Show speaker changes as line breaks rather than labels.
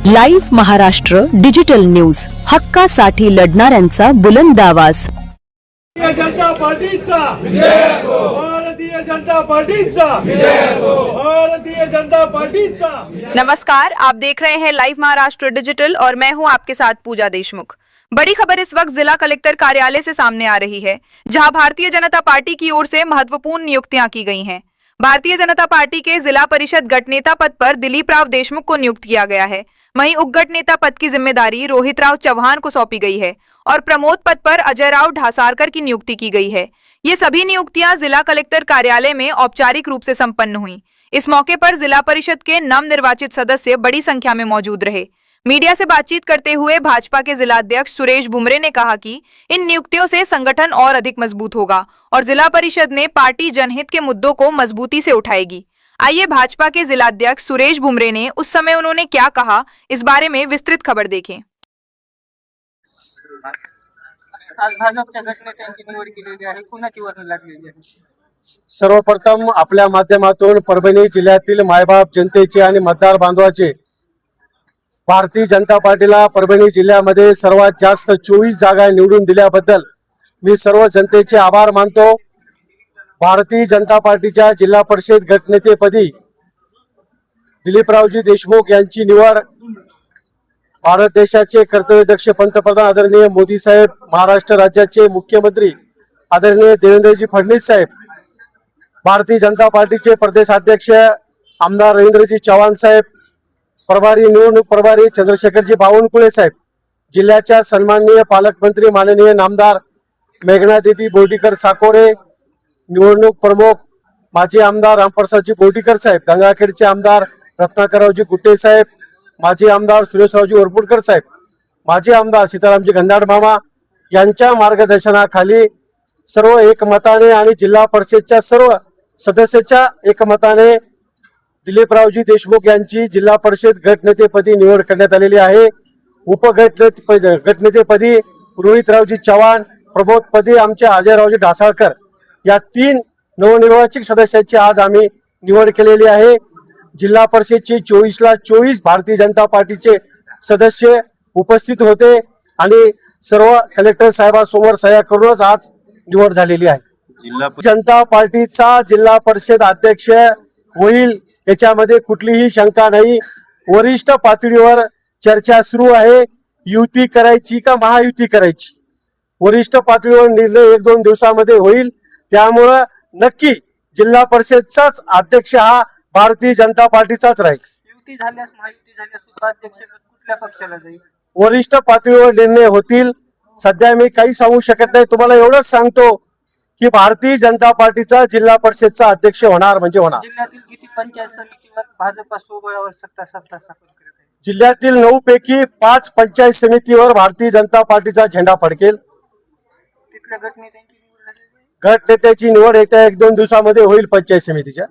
Live Maharashtra digital news, हक्कासाठी लढणाऱ्यांचा बुलंद आवाज।
भारतीय जनता पार्टीचा विजय असो, भारतीय जनता पार्टीचा विजय असो, भारतीय जनता पार्टीचा।
नमस्कार, आप देख रहे हैं लाइव महाराष्ट्र डिजिटल और मैं हूं आपके साथ पूजा देशमुख। बड़ी खबर इस वक्त जिला कलेक्टर कार्यालय से सामने आ रही है, जहां भारतीय जनता पार्टी की ओर से महत्वपूर्ण नियुक्तियां की गई हैं। भारतीय जनता पार्टी के जिला परिषद गठनेता पद पर दिलीप राव देशमुख को नियुक्त किया गया है। वहीं उपगठ नेता पद की जिम्मेदारी रोहित राव चौहान को सौंपी गई है और प्रमोद पद पर अजय राव ढासारकर की नियुक्ति की गई है। ये सभी नियुक्तियां जिला कलेक्टर कार्यालय में औपचारिक रूप से संपन्न हुई। इस मौके पर जिला परिषद के नवनिर्वाचित सदस्य बड़ी संख्या में मौजूद रहे। मीडिया से बातचीत करते हुए भाजपा के जिला अध्यक्ष सुरेश बुमरे ने कहा कि इन नियुक्तियों से संगठन और अधिक मजबूत होगा और जिला परिषद ने पार्टी जनहित के मुद्दों को मजबूती से उठाएगी। आइए भाजपा के जिला अध्यक्ष सुरेश बुमरे ने उस समय उन्होंने क्या कहा, इस बारे में विस्तृत खबर देखें।
आज भाजपच्या गटनेत्यांची निवड केलेली आहे, कुणाची वर्णी लागलेली आहे?
सर्वप्रथम आपल्या माध्यमातून परभणी जिल्ह्यातील मायबाप जनतेचे आणि मतदार बांधवाचे भारतीय जनता पार्टीला परभणी जिल्ह्यामध्ये सर्वात जास्त 24 जागा निवडून दिल्याबद्दल मी सर्व जनतेचे आभार मानतो। भारतीय जनता पार्टीच्या जिल्हा परिषद गटनेतेपदी दिलीपरावजी देशमुख यांची निवड भारत देशाचे कर्तव्यदक्ष पंतप्रधान आदरणीय मोदी साहेब, महाराष्ट्र राज्याचे मुख्यमंत्री आदरणीय देवेंद्रजी फडणवीस साहेब, भारतीय जनता पार्टीचे प्रदेश अध्यक्ष आमदार रवींद्रजी चव्हाण साहेब, प्रभारी निवडणूक प्रभारी चंद्रशेखरजी बावनकुळे साहेब, जिल्ह्याच्या सन्माननीय पालकमंत्री माननीय नामदार मेघनादिदी बोर्डीकर साकोरे, निवडणूक प्रमुख माजी आमदार रामप्रसादजी बोर्डीकर साहेब, गंगाखेडचे आमदार रत्नाकररावजी गुट्टे साहेब, माजी आमदार सुरेशरावजी वरपुडकर साहेब, माजी आमदार सीतारामजी गंधाड मामा यांच्या मार्गदर्शनाखाली सर्व एकमताने आणि जिल्हा परिषदच्या सर्व सदस्याच्या एकमताने दिलीपरावजी देशमुख यांची जिल्हा परिषद गटनेतेपदी निवड करण्यात आलेली आहे। गटनेतेपदी रोहितरावजी चव्हाण, प्रमोदपदी आमचे अजयरावजी ढासाळकर या 3 नवनिर्वाचित सदस्यांची आज आम्ही निवड केलेली आहे। जिल्हा परिषदची 24ला 24 भारतीय जनता पार्टीचे सदस्य उपस्थित होते आणि सर्व कलेक्टर साहेबांसमोर सह्या करूनच आज निवड झालेली आहे। जनता पार्टीचा जिल्हा परिषद अध्यक्ष होईल याच्यामध्ये कुठलीही शंका नाही। वरिष्ठ पातळीवर चर्चा सुरू आहे, युती करायची का महायुती करायची, वरिष्ठ पातळीवर निर्णय 1-2 दिवसामध्ये होईल। त्यामुळे नक्की जिल्हा परिषदचाच अध्यक्ष हा भारतीय जनता पार्टीचाच राहील।
युती झाल्यास महायुती झाल्यास उपाध्यक्ष कुठल्या पक्षाला जाईल?
वरिष्ठ पातळीवर निर्णय होतील। सध्या मी काही सांगू शकत नाही, तुम्हाला एवढंच सांगतो की भारतीय जनता पार्टीचा जिल्हा परिषदचा अध्यक्ष होणार म्हणजे होणार।
जिल्ह्यातील किती पंचायत समितीवर भाजप स्वबळावर सत्ता स्थापन करत आहे?
जिल्ह्यातील 9 पैकी 5 पंचायत समितीवर भारतीय जनता पार्टीचा झेंडा फडकेल।
तिथल्या गटनेत्यांची निवड झालेली आहे?
गट नेत्याची निवड येत्या 1-2 दिवसामध्ये होईल पंचायत समितीच्या।